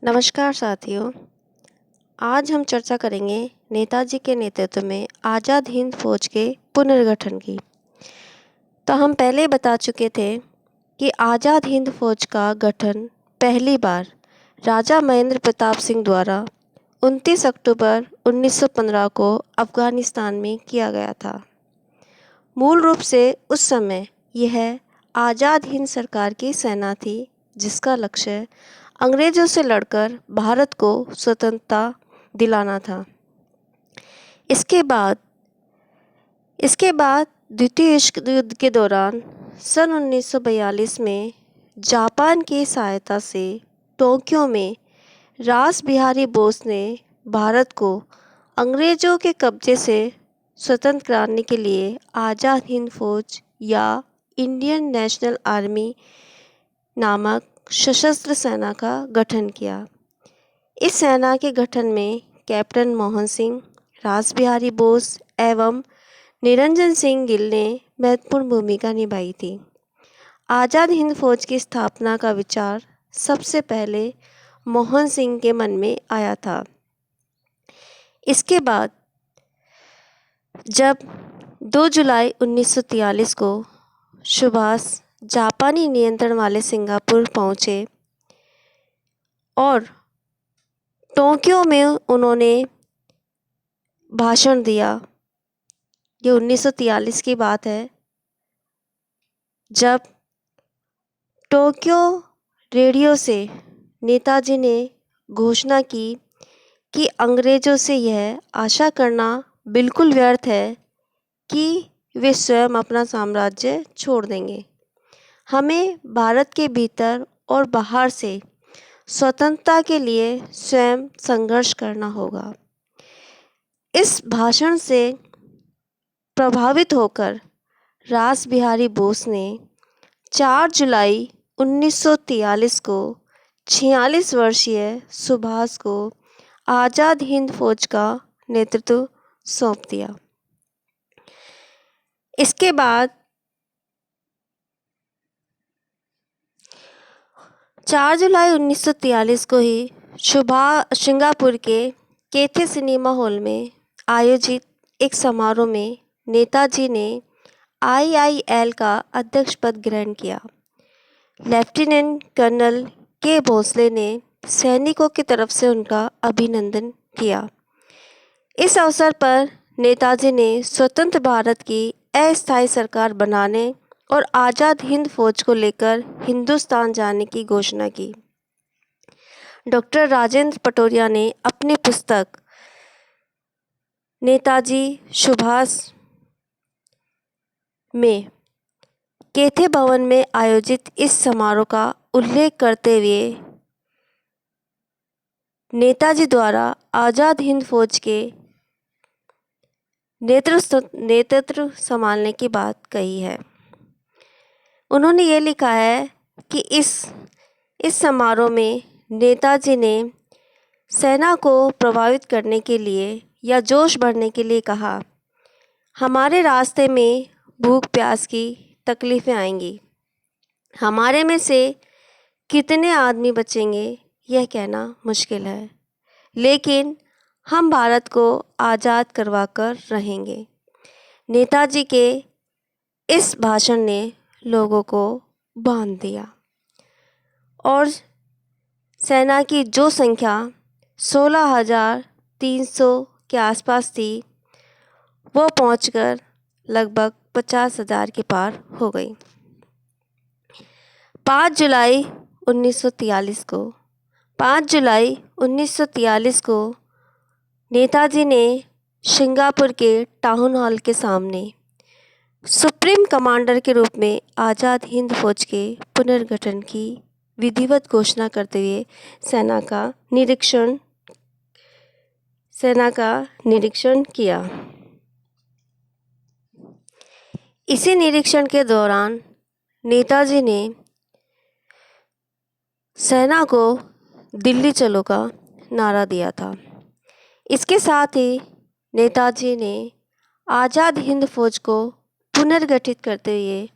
नमस्कार साथियों। आज हम चर्चा करेंगे नेताजी के नेतृत्व में आज़ाद हिंद फौज के पुनर्गठन की। तो हम पहले बता चुके थे कि आज़ाद हिंद फौज का गठन पहली बार राजा महेंद्र प्रताप सिंह द्वारा 29 अक्टूबर 1915 को अफ़गानिस्तान में किया गया था। मूल रूप से उस समय यह आज़ाद हिंद सरकार की सेना थी, जिसका लक्ष्य अंग्रेज़ों से लड़कर भारत को स्वतंत्रता दिलाना था। इसके बाद द्वितीय विश्व युद्ध के दौरान सन 1942 में जापान की सहायता से टोक्यो में रास बिहारी बोस ने भारत को अंग्रेज़ों के कब्जे से स्वतंत्र कराने के लिए आज़ाद हिंद फौज या इंडियन नेशनल आर्मी नामक सशस्त्र सेना का गठन किया। इस सेना के गठन में कैप्टन मोहन सिंह, रास बिहारी बोस एवं निरंजन सिंह गिल ने महत्वपूर्ण भूमिका निभाई थी। आज़ाद हिंद फौज की स्थापना का विचार सबसे पहले मोहन सिंह के मन में आया था। इसके बाद जब 2 जुलाई 1943 को सुभाष जापानी नियंत्रण वाले सिंगापुर पहुँचे और टोक्यो में उन्होंने भाषण दिया। ये 1943 की बात है, जब टोक्यो रेडियो से नेताजी ने घोषणा की कि अंग्रेज़ों से यह आशा करना बिल्कुल व्यर्थ है कि वे स्वयं अपना साम्राज्य छोड़ देंगे। हमें भारत के भीतर और बाहर से स्वतंत्रता के लिए स्वयं संघर्ष करना होगा। इस भाषण से प्रभावित होकर रास बिहारी बोस ने 4 जुलाई 1943 को 46 वर्षीय सुभाष को आज़ाद हिंद फौज का नेतृत्व सौंप दिया। इसके बाद 4 जुलाई 1943 को ही सिंगापुर के कैथे सिनेमा हॉल में आयोजित एक समारोह में नेताजी ने IIL का अध्यक्ष पद ग्रहण किया। लेफ्टिनेंट कर्नल के भोसले ने सैनिकों की तरफ से उनका अभिनंदन किया। इस अवसर पर नेताजी ने स्वतंत्र भारत की अस्थायी सरकार बनाने और आज़ाद हिंद फौज को लेकर हिंदुस्तान जाने की घोषणा की। डॉक्टर राजेंद्र पटोरिया ने अपनी पुस्तक नेताजी सुभाष में कैथे भवन में आयोजित इस समारोह का उल्लेख करते हुए नेताजी द्वारा आज़ाद हिंद फौज के नेतृत्व संभालने की बात कही है। उन्होंने ये लिखा है कि इस समारोह में नेताजी ने सेना को प्रभावित करने के लिए या जोश भरने के लिए कहा, हमारे रास्ते में भूख प्यास की तकलीफ़ें आएंगी। हमारे में से कितने आदमी बचेंगे यह कहना मुश्किल है, लेकिन हम भारत को आज़ाद करवा कर रहेंगे। नेताजी के इस भाषण ने लोगों को बांध दिया और सेना की जो संख्या 16,300 के आसपास थी, वो पहुंचकर लगभग 50,000 के पार हो गई। 5 जुलाई 1943 को नेताजी ने सिंगापुर के टाउन हॉल के सामने सुप्रीम कमांडर के रूप में आज़ाद हिंद फौज के पुनर्गठन की विधिवत घोषणा करते हुए सेना का निरीक्षण किया। इसी निरीक्षण के दौरान नेताजी ने सेना को दिल्ली चलो का नारा दिया था। इसके साथ ही नेताजी ने आज़ाद हिंद फौज को पुनर्गठित करते हुए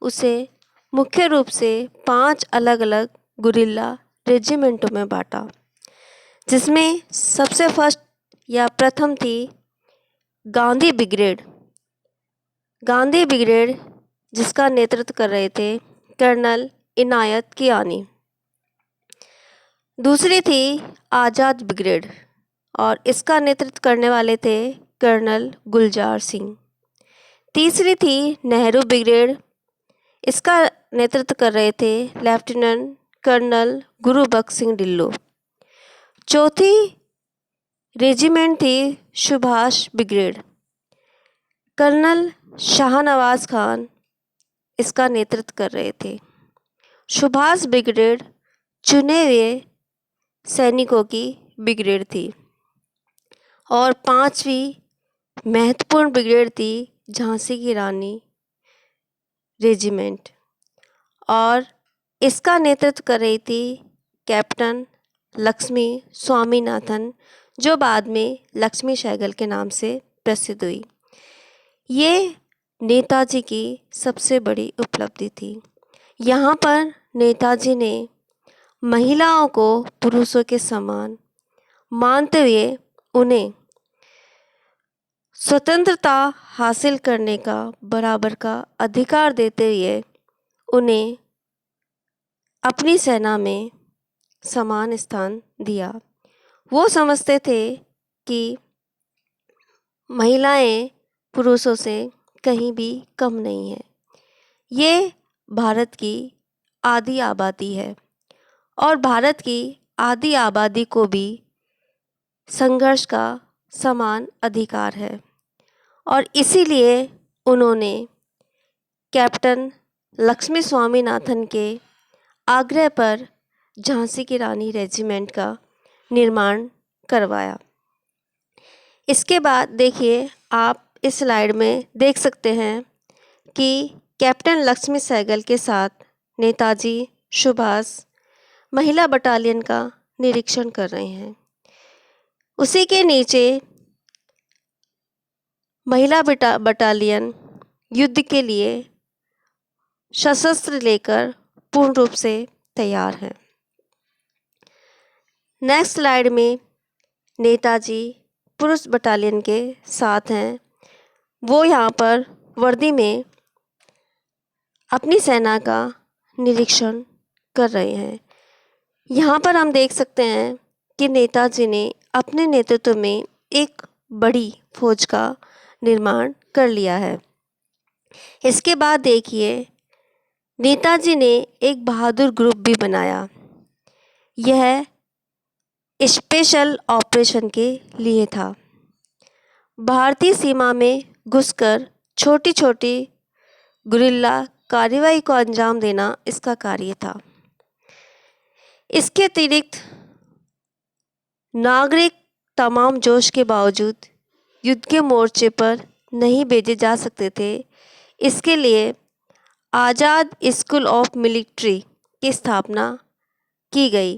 उसे मुख्य रूप से 5 अलग अलग गुरिल्ला रेजिमेंटों में बांटा। जिसमें सबसे फर्स्ट या प्रथम थी गांधी ब्रिगेड। गांधी ब्रिगेड जिसका नेतृत्व कर रहे थे कर्नल इनायत कियानी। दूसरी थी आज़ाद ब्रिगेड और इसका नेतृत्व करने वाले थे कर्नल गुलजार सिंह। तीसरी थी नेहरू ब्रिगेड, इसका नेतृत्व कर रहे थे लेफ्टिनेंट कर्नल गुरुबख्श सिंह ढिल्लों। चौथी रेजिमेंट थी सुभाष ब्रिगेड, कर्नल शाहनवाज खान इसका नेतृत्व कर रहे थे। सुभाष ब्रिगेड चुने हुए सैनिकों की ब्रिगेड थी। और पांचवी महत्वपूर्ण ब्रिगेड थी झांसी की रानी रेजिमेंट और इसका नेतृत्व कर रही थी कैप्टन लक्ष्मी स्वामीनाथन, जो बाद में लक्ष्मी सहगल के नाम से प्रसिद्ध हुई। ये नेताजी की सबसे बड़ी उपलब्धि थी। यहाँ पर नेताजी ने महिलाओं को पुरुषों के समान मानते हुए उन्हें स्वतंत्रता हासिल करने का बराबर का अधिकार देते हुए उन्हें अपनी सेना में समान स्थान दिया। वो समझते थे कि महिलाएं पुरुषों से कहीं भी कम नहीं है। ये भारत की आधी आबादी है और भारत की आधी आबादी को भी संघर्ष का समान अधिकार है और इसीलिए उन्होंने कैप्टन लक्ष्मी स्वामीनाथन के आग्रह पर झांसी की रानी रेजिमेंट का निर्माण करवाया। इसके बाद देखिए, आप इस स्लाइड में देख सकते हैं कि कैप्टन लक्ष्मी सहगल के साथ नेताजी सुभाष महिला बटालियन का निरीक्षण कर रहे हैं। उसी के नीचे महिला बटालियन युद्ध के लिए सशस्त्र लेकर पूर्ण रूप से तैयार है। नेक्स्ट स्लाइड में नेताजी पुरुष बटालियन के साथ हैं। वो यहाँ पर वर्दी में अपनी सेना का निरीक्षण कर रहे हैं। यहाँ पर हम देख सकते हैं कि नेताजी ने अपने नेतृत्व में एक बड़ी फौज का निर्माण कर लिया है। इसके बाद देखिए, नेताजी ने एक बहादुर ग्रुप भी बनाया। यह स्पेशल ऑपरेशन के लिए था। भारतीय सीमा में घुसकर छोटी छोटी गुरिल्ला कार्रवाई को अंजाम देना इसका कार्य था। इसके अतिरिक्त नागरिक तमाम जोश के बावजूद युद्ध के मोर्चे पर नहीं भेजे जा सकते थे। इसके लिए आज़ाद स्कूल ऑफ मिलिट्री की स्थापना की गई।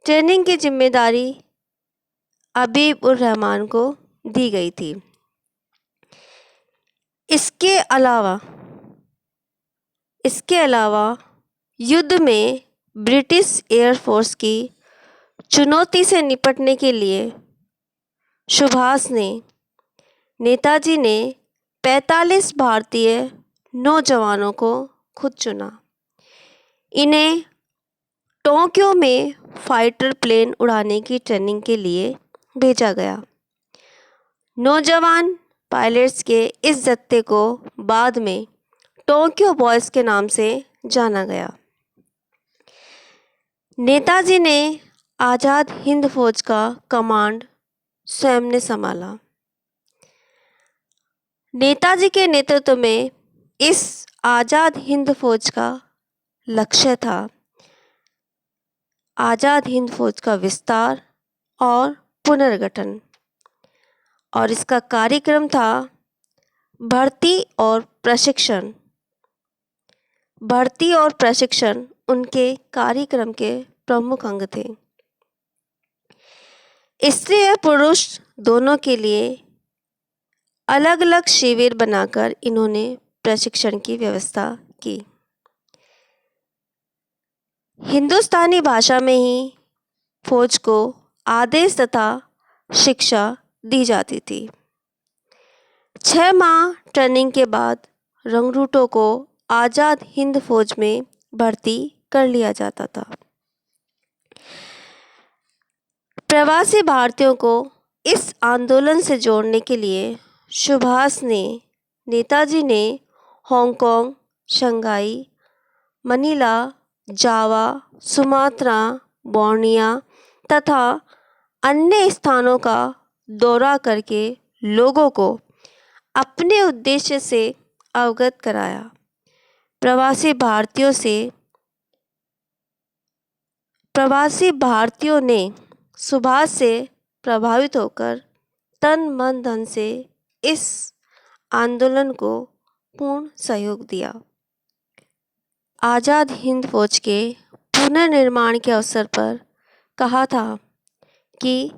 ट्रेनिंग की जिम्मेदारी हबीब उर रहमान को दी गई थी। इसके अलावा युद्ध में ब्रिटिश एयरफोर्स की चुनौती से निपटने के लिए नेताजी ने 45 भारतीय नौजवानों को खुद चुना। इन्हें टोक्यो में फाइटर प्लेन उड़ाने की ट्रेनिंग के लिए भेजा गया। नौजवान पायलट्स के इस जत्थे को बाद में टोक्यो बॉयज़ के नाम से जाना गया। नेताजी ने आज़ाद हिंद फौज का कमांड स्वयं ने संभाला। नेताजी के नेतृत्व में इस आज़ाद हिंद फौज का लक्ष्य था आज़ाद हिंद फौज का विस्तार और पुनर्गठन, और इसका कार्यक्रम था भर्ती और प्रशिक्षण उनके कार्यक्रम के प्रमुख अंग थे। स्त्री और पुरुष दोनों के लिए अलग अलग शिविर बनाकर इन्होंने प्रशिक्षण की व्यवस्था की। हिंदुस्तानी भाषा में ही फौज को आदेश तथा शिक्षा दी जाती थी। 6 माह ट्रेनिंग के बाद रंगरूटों को आज़ाद हिंद फौज में भर्ती कर लिया जाता था। प्रवासी भारतीयों को इस आंदोलन से जोड़ने के लिए नेताजी ने हांगकांग, शंघाई, मनीला, जावा, सुमात्रा, बोर्निया तथा अन्य स्थानों का दौरा करके लोगों को अपने उद्देश्य से अवगत कराया। प्रवासी भारतीयों ने सुभाष से प्रभावित होकर तन मन धन से इस आंदोलन को पूर्ण सहयोग दिया। आज़ाद हिंद फौज के पुनर्निर्माण के अवसर पर कहा था कि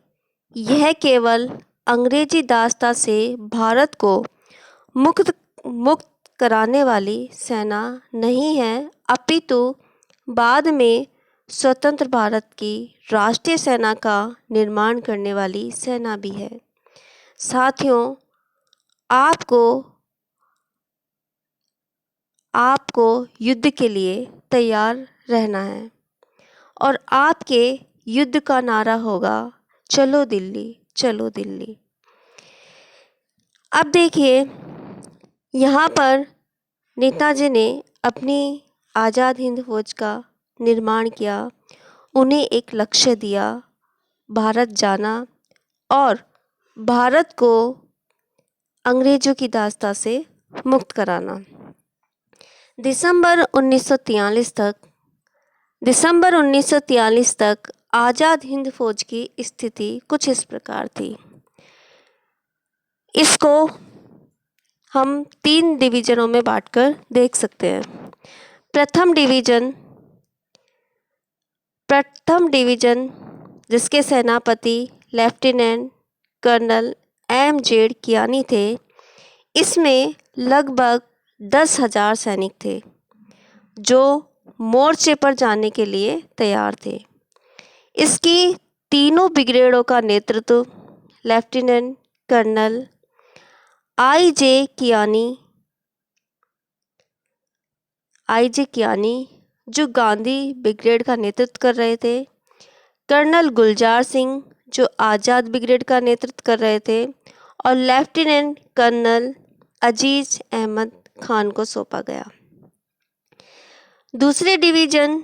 यह केवल अंग्रेजी दासता से भारत को मुक्त कराने वाली सेना नहीं है, अपितु बाद में स्वतंत्र भारत की राष्ट्रीय सेना का निर्माण करने वाली सेना भी है। साथियों, आपको युद्ध के लिए तैयार रहना है और आपके युद्ध का नारा होगा, चलो दिल्ली, चलो दिल्ली। अब देखिए, यहाँ पर नेताजी ने अपनी आज़ाद हिंद फौज का निर्माण किया, उन्हें एक लक्ष्य दिया, भारत जाना और भारत को अंग्रेजों की दास्ता से मुक्त कराना। दिसंबर 1943 तक आज़ाद हिंद फौज की स्थिति कुछ इस प्रकार थी। इसको हम 3 डिवीज़नों में बांटकर देख सकते हैं। प्रथम डिवीज़न जिसके सेनापति लेफ्टिनेंट कर्नल M.Z. कियानी थे, इसमें लगभग 10,000 सैनिक थे जो मोर्चे पर जाने के लिए तैयार थे। इसकी तीनों ब्रिगेडों का नेतृत्व लेफ्टिनेंट कर्नल I.J. कियानी जो गांधी ब्रिगेड का नेतृत्व कर रहे थे, कर्नल गुलजार सिंह जो आज़ाद ब्रिगेड का नेतृत्व कर रहे थे और लेफ्टिनेंट कर्नल अजीज अहमद खान को सौंपा गया। दूसरे डिवीज़न,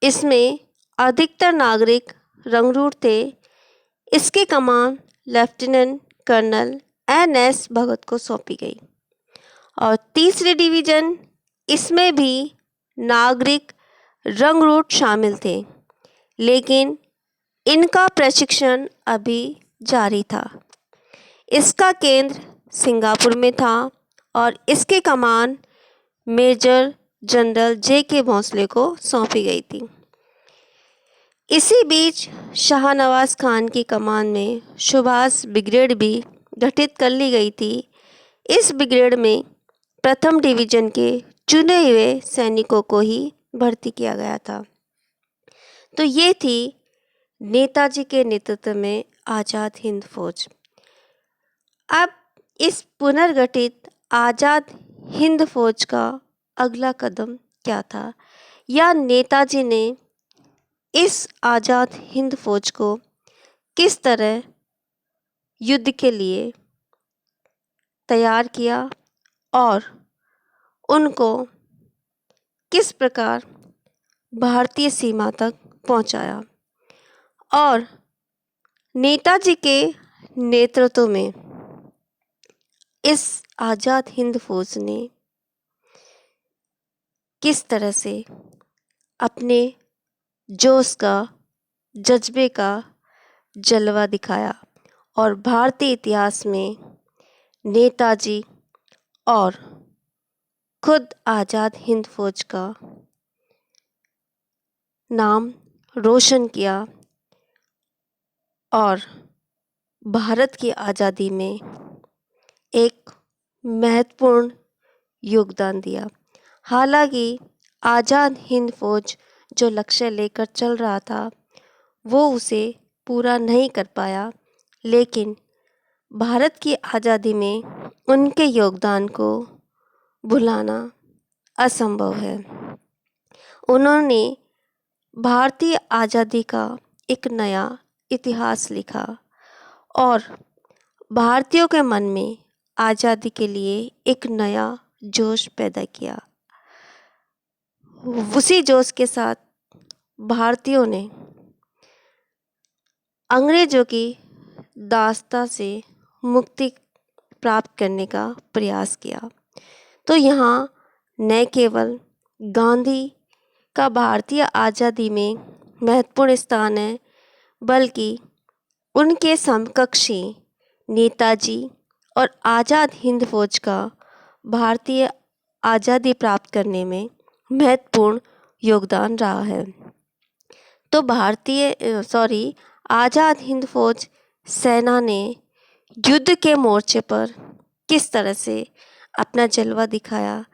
इसमें अधिकतर नागरिक रंगरूट थे, इसकी कमान लेफ्टिनेंट कर्नल N.S. भगत को सौंपी गई। और तीसरे डिवीज़न, इसमें भी नागरिक रंगरूट शामिल थे, लेकिन इनका प्रशिक्षण अभी जारी था। इसका केंद्र सिंगापुर में था और इसकी कमान मेजर जनरल J.K. भोंसले को सौंपी गई थी। इसी बीच शाहनवाज खान की कमान में सुभाष ब्रिगेड भी गठित कर ली गई थी। इस ब्रिगेड में प्रथम डिवीज़न के चुने हुए सैनिकों को ही भर्ती किया गया था। तो ये थी नेताजी के नेतृत्व में आज़ाद हिंद फौज। अब इस पुनर्गठित आज़ाद हिंद फौज का अगला कदम क्या था, या नेताजी ने इस आज़ाद हिंद फौज को किस तरह युद्ध के लिए तैयार किया और उनको किस प्रकार भारतीय सीमा तक पहुंचाया। और नेताजी के नेतृत्व में इस आज़ाद हिंद फौज ने किस तरह से अपने जोश का, जज्बे का जलवा दिखाया और भारतीय इतिहास में नेताजी और खुद आज़ाद हिंद फौज का नाम रोशन किया और भारत की आज़ादी में एक महत्वपूर्ण योगदान दिया। हालांकि आज़ाद हिंद फौज जो लक्ष्य लेकर चल रहा था वो उसे पूरा नहीं कर पाया, लेकिन भारत की आज़ादी में उनके योगदान को भुलाना असंभव है। उन्होंने भारतीय आज़ादी का एक नया इतिहास लिखा और भारतीयों के मन में आज़ादी के लिए एक नया जोश पैदा किया। उसी जोश के साथ भारतीयों ने अंग्रेजों की दास्ता से मुक्ति प्राप्त करने का प्रयास किया। तो यहाँ न केवल गांधी का भारतीय आज़ादी में महत्वपूर्ण स्थान है, बल्कि उनके समकक्षी नेताजी और आज़ाद हिंद फौज का भारतीय आज़ादी प्राप्त करने में महत्वपूर्ण योगदान रहा है। तो आज़ाद हिंद फौज सेना ने युद्ध के मोर्चे पर किस तरह से अपना जलवा दिखाया,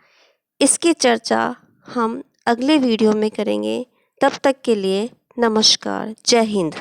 इसकी चर्चा हम अगले वीडियो में करेंगे। तब तक के लिए नमस्कार, जय हिंद।